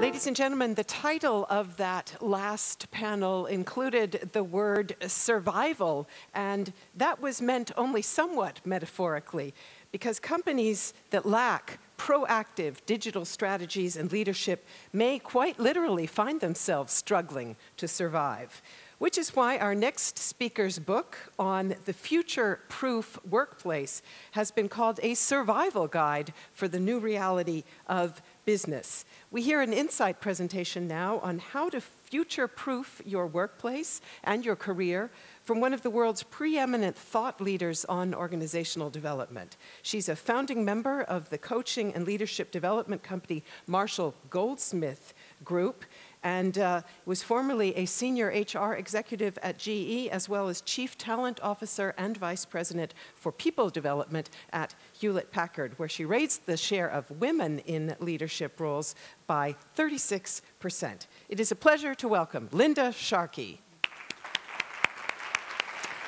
Ladies and gentlemen, the title of that last panel included the word survival, and that was meant only somewhat metaphorically, because companies that lack proactive digital strategies and leadership may quite literally find themselves struggling to survive. Which is why our next speaker's book on the future-proof workplace has been called a survival guide for the new reality of business. We hear an insight presentation now on how to future-proof your workplace and your career from one of the world's preeminent thought leaders on organizational development. She's a founding member of the coaching and leadership development company Marshall Goldsmith Group, and was formerly a senior HR executive at GE, as well as chief talent officer and vice president for people development at Hewlett-Packard, where she raised the share of women in leadership roles by 36%. It is a pleasure to welcome Linda Sharkey.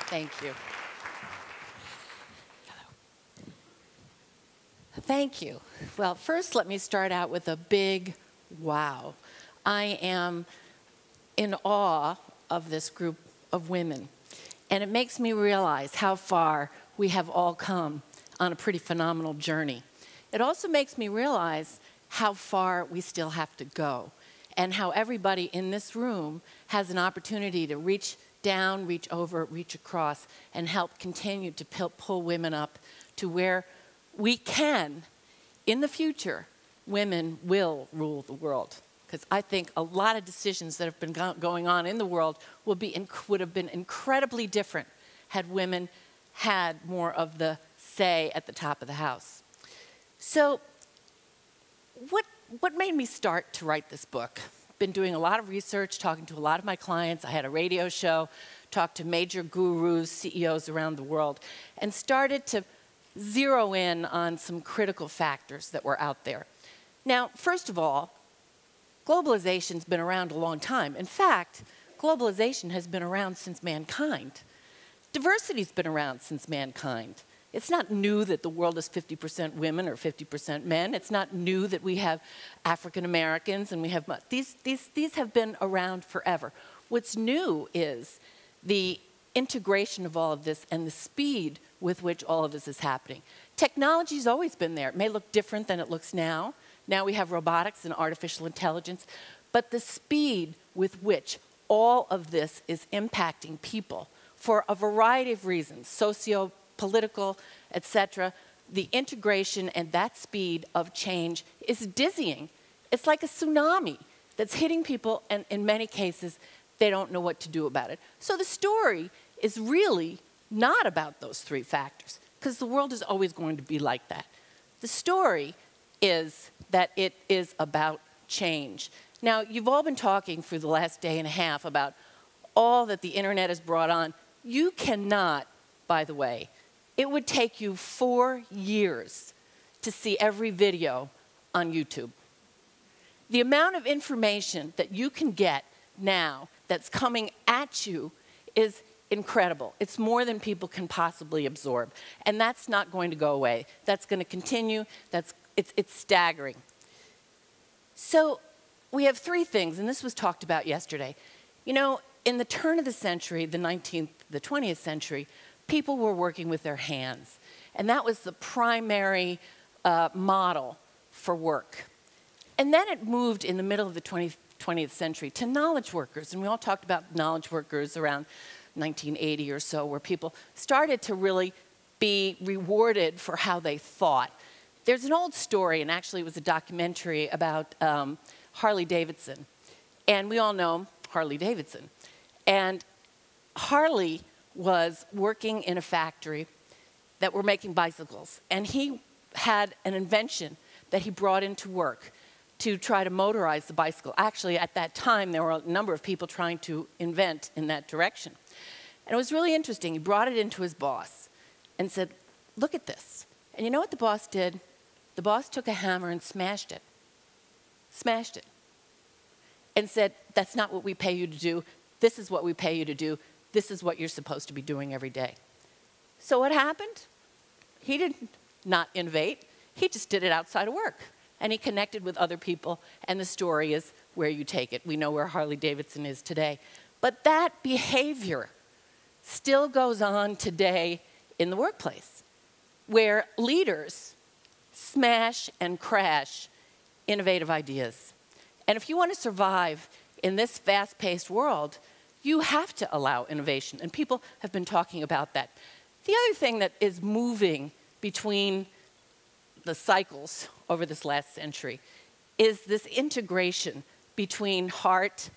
Thank you. Thank you. Well, first let me start out with a big wow. I am in awe of this group of women, and it makes me realize how far we have all come on a pretty phenomenal journey. It also makes me realize how far we still have to go, and how everybody in this room has an opportunity to reach down, reach over, reach across, and help continue to pull women up to where we can, in the future, women will rule the world. Because I think a lot of decisions that have been going on in the world would have been incredibly different had women had more of the say at the top of the house. So what made me start to write this book? Been doing a lot of research, talking to a lot of my clients. I had a radio show, talked to major gurus, CEOs around the world, and started to zero in on some critical factors that were out there. Now, first of all, globalization's been around a long time. In fact, globalization has been around since mankind. Diversity's been around since mankind. It's not new that the world is 50% women or 50% men. It's not new that we have African Americans and we have these have been around forever. What's new is the integration of all of this and the speed with which all of this is happening. Technology's always been there. It may look different than it looks now. Now we have robotics and artificial intelligence, but the speed with which all of this is impacting people for a variety of reasons, socio-political, etc., the integration and that speed of change is dizzying. It's like a tsunami that's hitting people, and in many cases, they don't know what to do about it. So the story is really not about those three factors, because the world is always going to be like that. The story is that it is about change. Now, you've all been talking for the last day and a half about all that the internet has brought on. You cannot, by the way, it would take you 4 years to see every video on YouTube. The amount of information that you can get now that's coming at you is incredible. It's more than people can possibly absorb. And that's not going to go away. That's going to continue. It's staggering. So we have three things, and this was talked about yesterday. You know, in the turn of the century, the 20th century, people were working with their hands. And that was the primary model for work. And then it moved in the middle of the 20th century to knowledge workers. And we all talked about knowledge workers around 1980 or so, where people started to really be rewarded for how they thought. There's an old story, and actually it was a documentary about Harley Davidson. And we all know Harley Davidson. And Harley was working in a factory that were making bicycles. And he had an invention that he brought into work to try to motorize the bicycle. Actually, at that time, there were a number of people trying to invent in that direction. And it was really interesting. He brought it into his boss and said, look at this. And you know what the boss did? The boss took a hammer and smashed it. Smashed it. And said, that's not what we pay you to do. This is what we pay you to do. This is what you're supposed to be doing every day. So what happened? He did not innovate. He just did it outside of work. and he connected with other people, and the story is where you take it. We know where Harley Davidson is today. But that behavior still goes on today in the workplace, where leaders smash and crash innovative ideas. And if you want to survive in this fast-paced world, you have to allow innovation, and people have been talking about that. The other thing that is moving between the cycles over this last century is this integration between heart,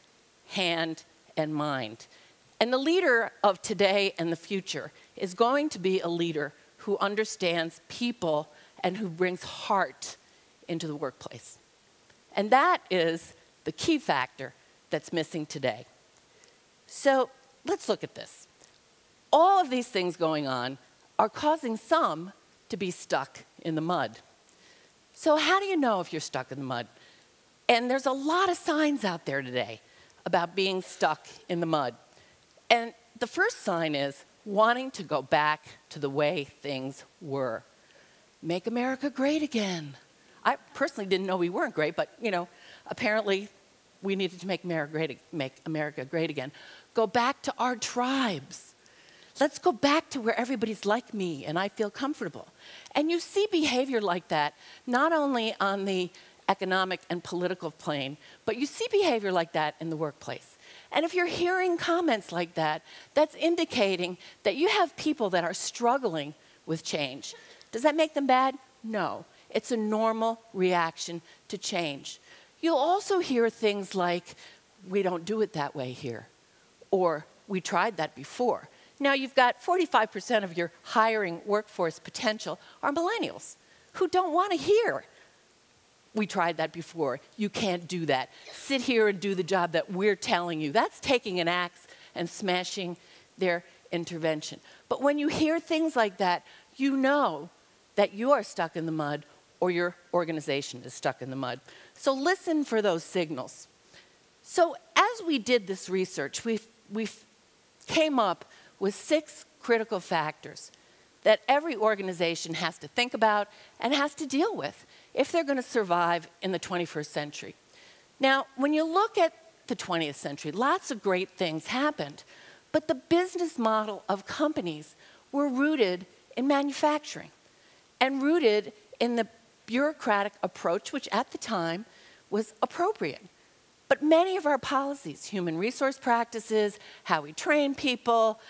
hand, and mind. And the leader of today and the future is going to be a leader who understands people and who brings heart into the workplace. And that is the key factor that's missing today. So let's look at this. All of these things going on are causing some to be stuck in the mud. So how do you know if you're stuck in the mud? And there's a lot of signs out there today about being stuck in the mud. And the first sign is wanting to go back to the way things were. Make America great again. I personally didn't know we weren't great, but apparently we needed to make America great again. Go back to our tribes. Let's go back to where everybody's like me and I feel comfortable. And you see behavior like that, not only on the economic and political plane, but you see behavior like that in the workplace. And if you're hearing comments like that, that's indicating that you have people that are struggling with change. Does that make them bad? No. It's a normal reaction to change. You'll also hear things like, we don't do it that way here, or we tried that before. Now you've got 45% of your hiring workforce potential are millennials who don't want to hear, we tried that before, you can't do that. Sit here and do the job that we're telling you. That's taking an axe and smashing their intervention. But when you hear things like that, you know that you are stuck in the mud or your organization is stuck in the mud. So listen for those signals. So as we did this research, we came up with 6 critical factors that every organization has to think about and has to deal with if they're going to survive in the 21st century. Now, when you look at the 20th century, lots of great things happened, but the business model of companies were rooted in manufacturing and rooted in the bureaucratic approach, which at the time was appropriate. But many of our policies, human resource practices, how we train people,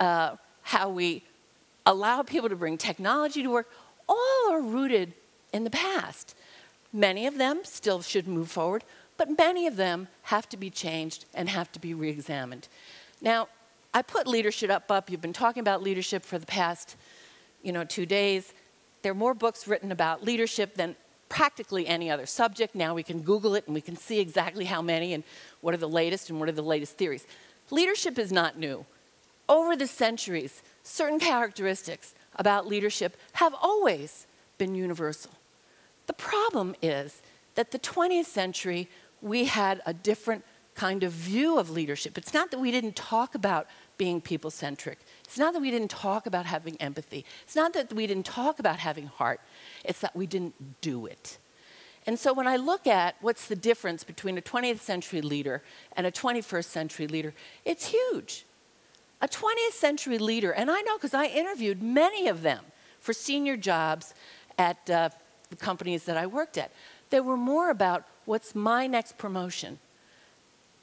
how we allow people to bring technology to work, all are rooted in the past. Many of them still should move forward, but many of them have to be changed and have to be re-examined. Now, I put leadership up. You've been talking about leadership for the past 2 days. There are more books written about leadership than practically any other subject. Now we can Google it and we can see exactly how many and what are the latest and what are the latest theories. Leadership is not new. Over the centuries, certain characteristics about leadership have always been universal. The problem is that the 20th century, we had a different kind of view of leadership. It's not that we didn't talk about being people-centric. It's not that we didn't talk about having empathy. It's not that we didn't talk about having heart. It's that we didn't do it. And so when I look at what's the difference between a 20th century leader and a 21st century leader, it's huge. A 20th century leader, and I know because I interviewed many of them for senior jobs at the companies that I worked at. They were more about what's my next promotion?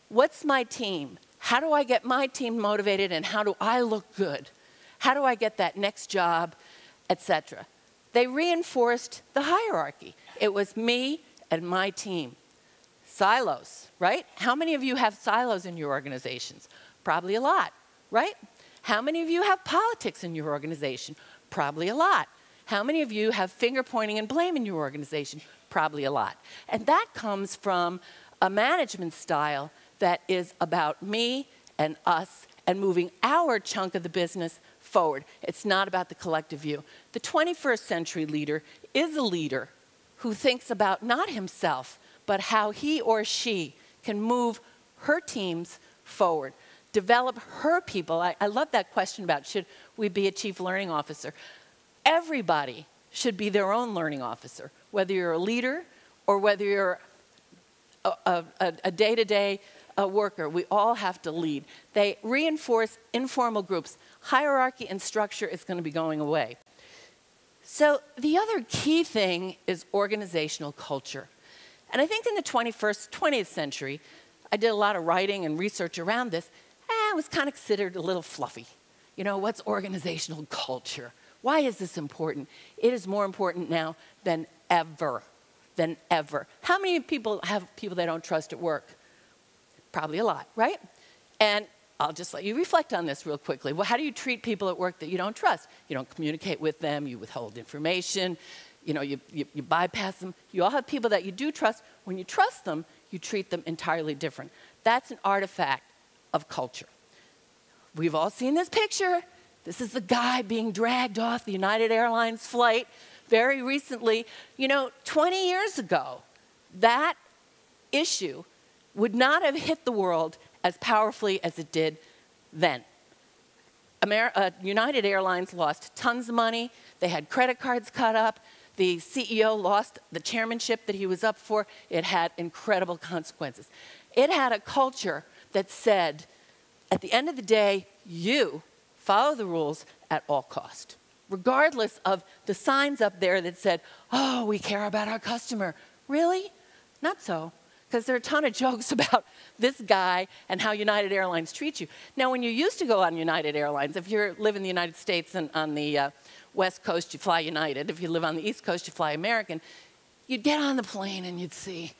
What's my team? How do I get my team motivated and how do I look good? How do I get that next job, etc. They reinforced the hierarchy. It was me and my team. Silos, right? How many of you have silos in your organizations? Probably a lot, right? How many of you have politics in your organization? Probably a lot. How many of you have finger pointing and blame in your organization? Probably a lot. And that comes from a management style that is about me and us and moving our chunk of the business forward. It's not about the collective view. The 21st century leader is a leader who thinks about not himself, but how he or she can move her teams forward, develop her people. I love that question about should we be a chief learning officer. Everybody should be their own learning officer, whether you're a leader or whether you're a day-to-day worker, we all have to lead. They reinforce informal groups. Hierarchy and structure is going to be going away. So the other key thing is organizational culture. And I think in the 20th century, I did a lot of writing and research around this, and it was kind of considered a little fluffy. You know, what's organizational culture? Why is this important? It is more important now than ever, than ever. How many people have people they don't trust at work? Probably a lot, right? And I'll just let you reflect on this real quickly. Well, how do you treat people at work that you don't trust? You don't communicate with them, you withhold information, you know, you bypass them. You all have people that you do trust. When you trust them, you treat them entirely different. That's an artifact of culture. We've all seen this picture. This is the guy being dragged off the United Airlines flight very recently. You know, 20 years ago, that issue would not have hit the world as powerfully as it did then. United Airlines lost tons of money. They had credit cards cut up. The CEO lost the chairmanship that he was up for. It had incredible consequences. It had a culture that said, at the end of the day, you follow the rules at all cost, regardless of the signs up there that said, oh, we care about our customer. Really? Not so. Because there are a ton of jokes about this guy and how United Airlines treats you. Now, when you used to go on United Airlines, if you live in the United States and on the West Coast, you fly United. If you live on the East Coast, you fly American. You'd get on the plane and you'd see,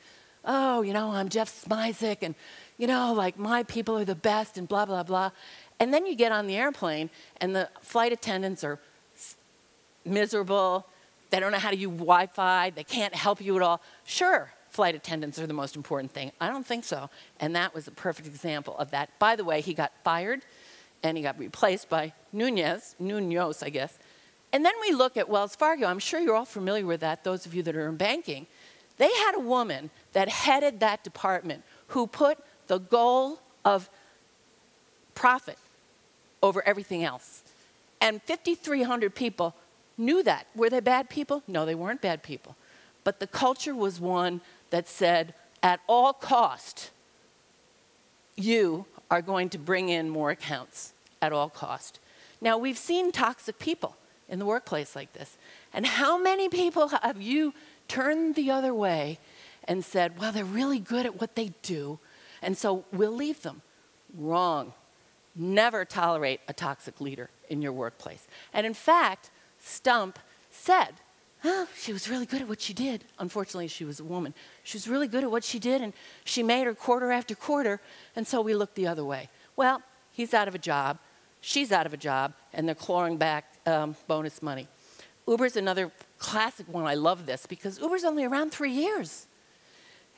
oh, you know, I'm Jeff Smizek, and, you know, like, my people are the best, and blah, blah, blah. And then you get on the airplane, and the flight attendants are miserable. They don't know how to use Wi-Fi. They can't help you at all. Sure. Flight attendants are the most important thing. I don't think so. And that was a perfect example of that. By the way, he got fired, and he got replaced by Munoz, I guess. And then we look at Wells Fargo. I'm sure you're all familiar with that, those of you that are in banking. They had a woman that headed that department who put the goal of profit over everything else. And 5,300 people knew that. Were they bad people? No, they weren't bad people. But the culture was one that said, at all cost, you are going to bring in more accounts at all cost. Now, we've seen toxic people in the workplace like this. And how many people have you turned the other way and said, well, they're really good at what they do, and so we'll leave them? Wrong. Never tolerate a toxic leader in your workplace. And in fact, Stump said, oh, she was really good at what she did. Unfortunately, she was a woman. She was really good at what she did, and she made her quarter after quarter, and so we looked the other way. Well, he's out of a job, she's out of a job, and they're clawing back bonus money. Uber's another classic one. I love this because Uber's only around 3 years.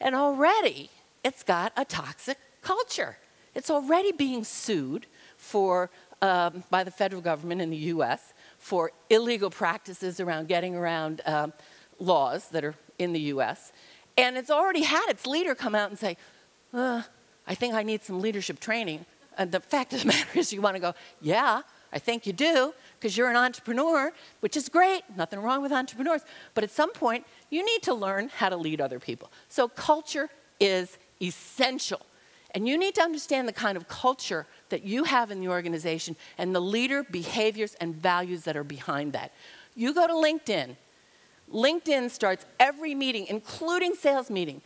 And already, it's got a toxic culture. It's already being sued for, by the federal government in the US for illegal practices around getting around laws that are in the US. And it's already had its leader come out and say, I think I need some leadership training. And the fact of the matter is you want to go, yeah, I think you do, because you're an entrepreneur, which is great, nothing wrong with entrepreneurs. But at some point, you need to learn how to lead other people. So culture is essential. And you need to understand the kind of culture that you have in the organization and the leader behaviors and values that are behind that. You go to LinkedIn. LinkedIn starts every meeting, including sales meeting,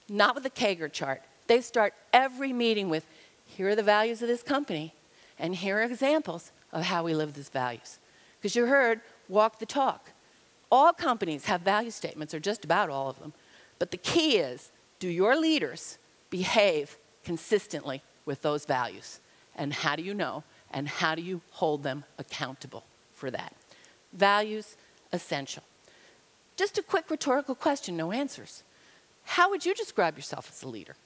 not with a Kager chart. They start every meeting with, here are the values of this company, and here are examples of how we live these values. Because you heard, walk the talk. All companies have value statements, or just about all of them. But the key is, do your leaders behave consistently with those values? And how do you know? And how do you hold them accountable for that? Values, essential. Just a quick rhetorical question, no answers. How would you describe yourself as a leader?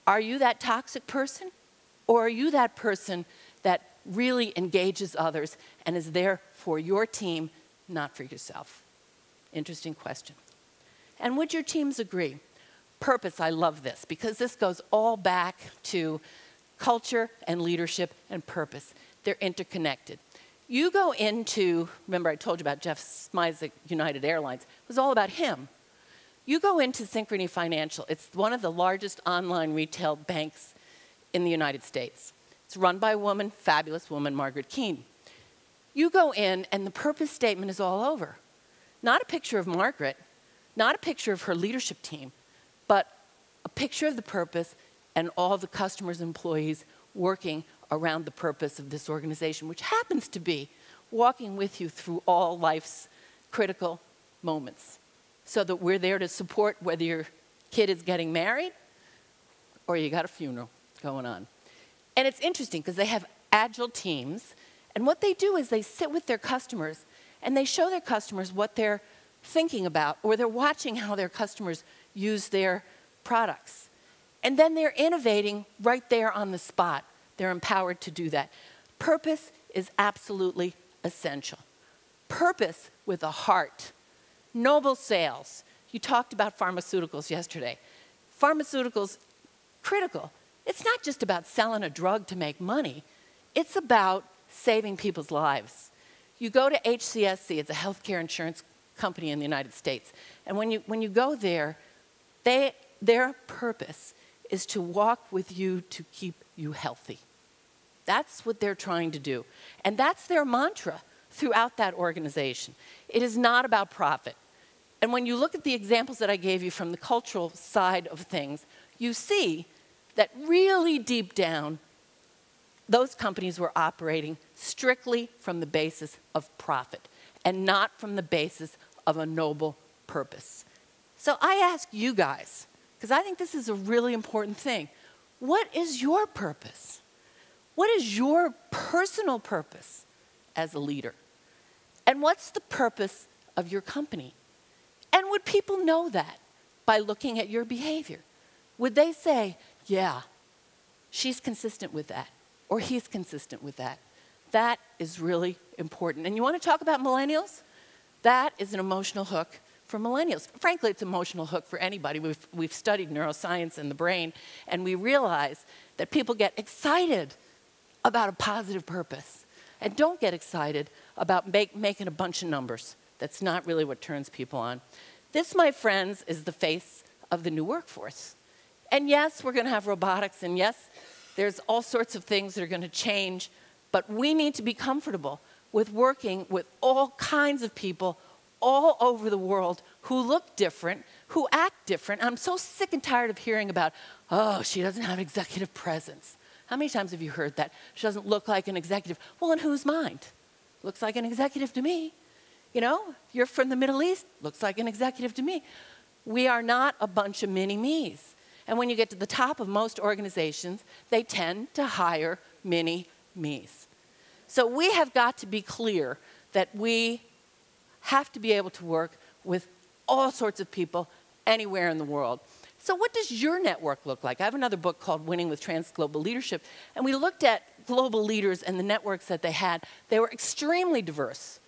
Are you that toxic person? Or are you that person that really engages others and is there for your team, not for yourself? Interesting question. And would your teams agree? Purpose, I love this, because this goes all back to culture and leadership and purpose. They're interconnected. You go into, remember I told you about Jeff Smizek, United Airlines. It was all about him. You go into Synchrony Financial. It's one of the largest online retail banks in the United States. It's run by a woman, fabulous woman, Margaret Keane. You go in, and the purpose statement is all over. Not a picture of Margaret, not a picture of her leadership team, but a picture of the purpose and all the customers and employees working around the purpose of this organization, which happens to be walking with you through all life's critical moments, so that we're there to support whether your kid is getting married or you got a funeral going on. And it's interesting because they have agile teams, and what they do is they sit with their customers and they show their customers what they're thinking about, or they're watching how their customers use their products. And then they're innovating right there on the spot. They're empowered to do that. Purpose is absolutely essential. Purpose with a heart. Noble sales. You talked about pharmaceuticals yesterday. Pharmaceuticals, critical. It's not just about selling a drug to make money. It's about saving people's lives. You go to HCSC, it's a healthcare insurance company in the United States, and when you go there, their purpose is to walk with you to keep you healthy. That's what they're trying to do. And that's their mantra throughout that organization. It is not about profit. And when you look at the examples that I gave you from the cultural side of things, you see that really deep down, those companies were operating strictly from the basis of profit and not from the basis of a noble purpose. So I ask you guys, because I think this is a really important thing, what is your purpose? What is your personal purpose as a leader? And what's the purpose of your company? And would people know that by looking at your behavior? Would they say, yeah, she's consistent with that, or he's consistent with that? That is really important. And you want to talk about millennials? That is an emotional hook for millennials. Frankly, it's an emotional hook for anybody. We've studied neuroscience and the brain, and we realize that people get excited about a positive purpose and don't get excited about making a bunch of numbers. That's not really what turns people on. This, my friends, is the face of the new workforce. And yes, we're going to have robotics, and yes, there's all sorts of things that are going to change, but we need to be comfortable with working with all kinds of people all over the world who look different, who act different. I'm so sick and tired of hearing about, oh, she doesn't have executive presence. How many times have you heard that? She doesn't look like an executive. Well, in whose mind? Looks like an executive to me. You know, you're from the Middle East. Looks like an executive to me. We are not a bunch of mini-me's. And when you get to the top of most organizations, they tend to hire mini-me's. So we have got to be clear that we have to be able to work with all sorts of people anywhere in the world. So what does your network look like? I have another book called Winning with Trans-Global Leadership, and we looked at global leaders and the networks that they had. They were extremely diverse,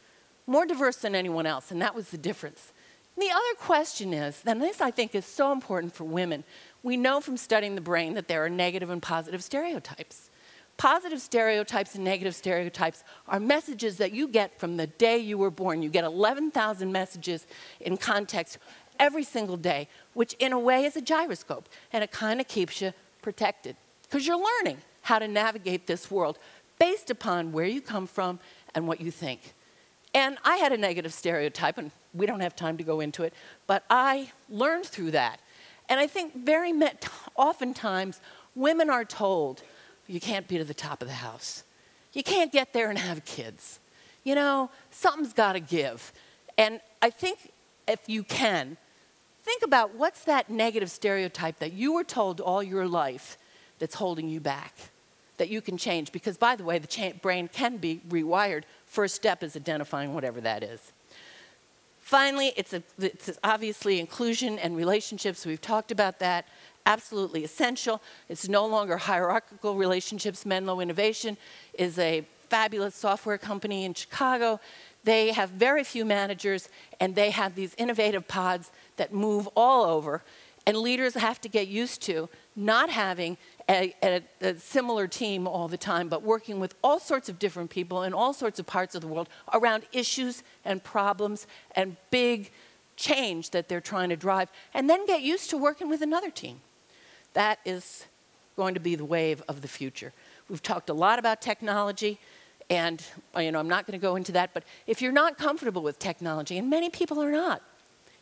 more diverse than anyone else, and that was the difference. And the other question is, and this I think is so important for women, we know from studying the brain that there are negative and positive stereotypes. Positive stereotypes and negative stereotypes are messages that you get from the day you were born. You get 11,000 messages in context every single day, which in a way is a gyroscope, and it kind of keeps you protected because you're learning how to navigate this world based upon where you come from and what you think. And I had a negative stereotype, and we don't have time to go into it, but I learned through that. And I think oftentimes women are told, you can't be to the top of the house. You can't get there and have kids. You know, something's got to give. And I think if you can, think about what's that negative stereotype that you were told all your life that's holding you back, that you can change. Because, by the way, the brain can be rewired. First step is identifying whatever that is. Finally, it's obviously inclusion and relationships. We've talked about that. Absolutely essential. It's no longer hierarchical relationships. Menlo Innovation is a fabulous software company in Chicago. They have very few managers, and they have these innovative pods that move all over. And leaders have to get used to not having a similar team all the time, but working with all sorts of different people in all sorts of parts of the world around issues and problems and big change that they're trying to drive, and then get used to working with another team. That is going to be the wave of the future. We've talked a lot about technology, and I'm not going to go into that, but if you're not comfortable with technology, and many people are not,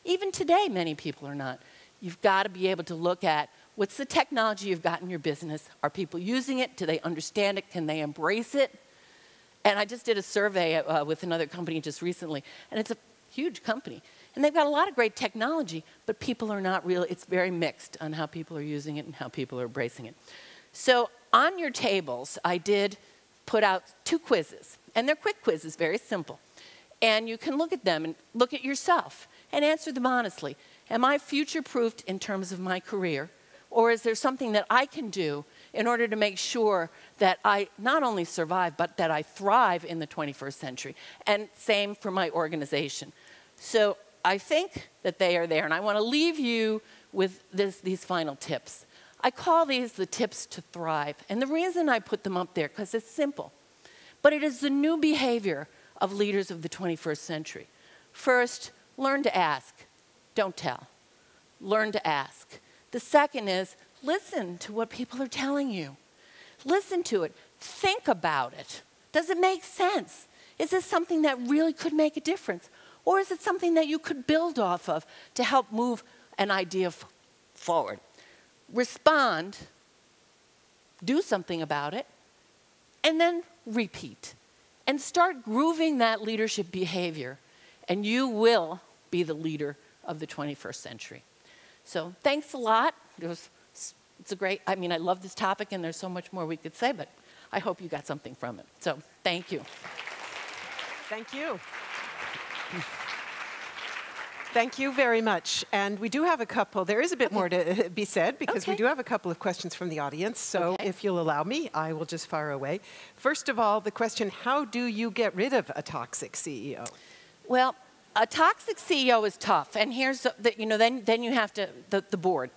even today many people are not, you've got to be able to look at what's the technology you've got in your business. Are people using it? Do they understand it? Can they embrace it? And I just did a survey with another company just recently, and it's a huge company. And they've got a lot of great technology, but people are not really, it's very mixed on how people are using it and how people are embracing it. So on your tables, I did put out 2 quizzes, and they're quick quizzes, very simple. And you can look at them and look at yourself and answer them honestly. Am I future-proofed in terms of my career, or is there something that I can do in order to make sure that I not only survive, but that I thrive in the 21st century? And same for my organization. So I think that they are there, and I want to leave you with these final tips. I call these the tips to thrive, and the reason I put them up there, because it's simple, but it is the new behavior of leaders of the 21st century. First, learn to ask, don't tell. Learn to ask. The second is, listen to what people are telling you. Listen to it. Think about it. Does it make sense? Is this something that really could make a difference? Or is it something that you could build off of to help move an idea forward? Respond, do something about it, and then repeat. And start grooving that leadership behavior, and you will be the leader of the 21st century. So thanks a lot. It's a great, I love this topic, and there's so much more we could say, but I hope you got something from it. So thank you. Thank you. Thank you very much. And we do have a couple, there is a bit more to be said, because we do have a couple of questions from the audience. So if you'll allow me, I will just fire away. First of all, the question, how do you get rid of a toxic CEO? Well, a toxic CEO is tough. And here's, then you have to, the board.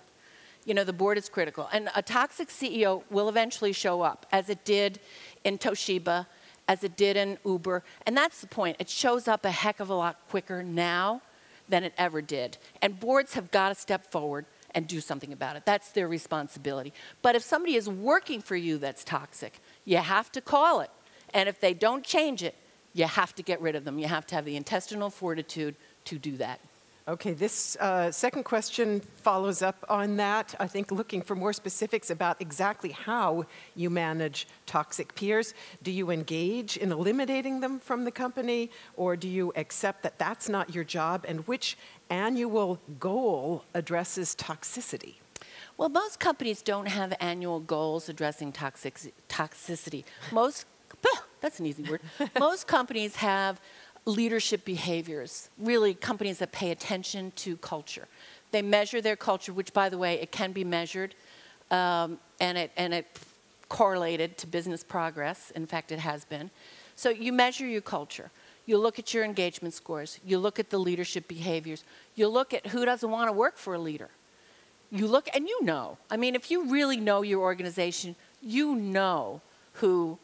The board is critical. And a toxic CEO will eventually show up, as it did in Toshiba, as it did in Uber. And that's the point. It shows up a heck of a lot quicker now than it ever did. And boards have got to step forward and do something about it. That's their responsibility. But if somebody is working for you that's toxic, you have to call it. And if they don't change it, you have to get rid of them. You have to have the intestinal fortitude to do that. Okay, this second question follows up on that. I think looking for more specifics about exactly how you manage toxic peers. Do you engage in eliminating them from the company, or do you accept that that's not your job, and which annual goal addresses toxicity? Well, most companies don't have annual goals addressing toxicity. That's an easy word. Most companies have leadership behaviors, really companies that pay attention to culture. They measure their culture, which, by the way, it can be measured, and it correlated to business progress. In fact, it has been. So you measure your culture. You look at your engagement scores. You look at the leadership behaviors. You look at who doesn't want to work for a leader. You look, and you know. If you really know your organization, you know who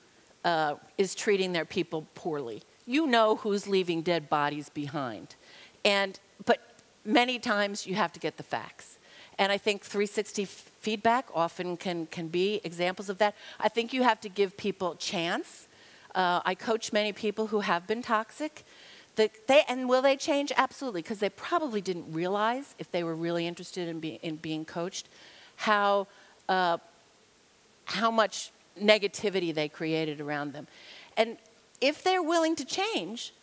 is treating their people poorly. You know who's leaving dead bodies behind. But many times you have to get the facts. And I think 360 feedback often can be examples of that. I think you have to give people a chance. I coach many people who have been toxic. And will they change? Absolutely, because they probably didn't realize, if they were really interested in being coached, how much negativity they created around them. And if they're willing to change,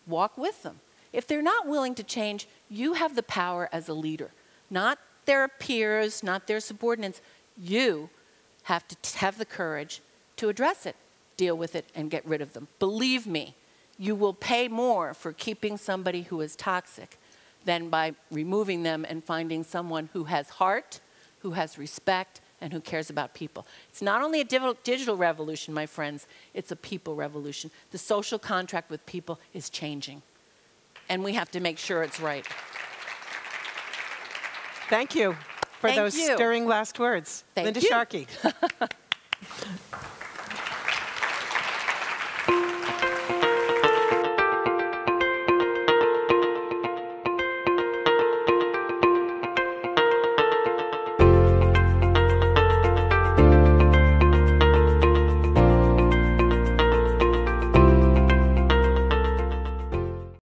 walk with them. If they're not willing to change, you have the power as a leader. Not their peers, not their subordinates. You have to have the courage to address it, deal with it, and get rid of them. Believe me, you will pay more for keeping somebody who is toxic than by removing them and finding someone who has heart, who has respect, and who cares about people. It's not only a digital revolution, my friends, it's a people revolution. The social contract with people is changing, and we have to make sure it's right. Thank you for those stirring last words. Thank Linda you. Sharkey.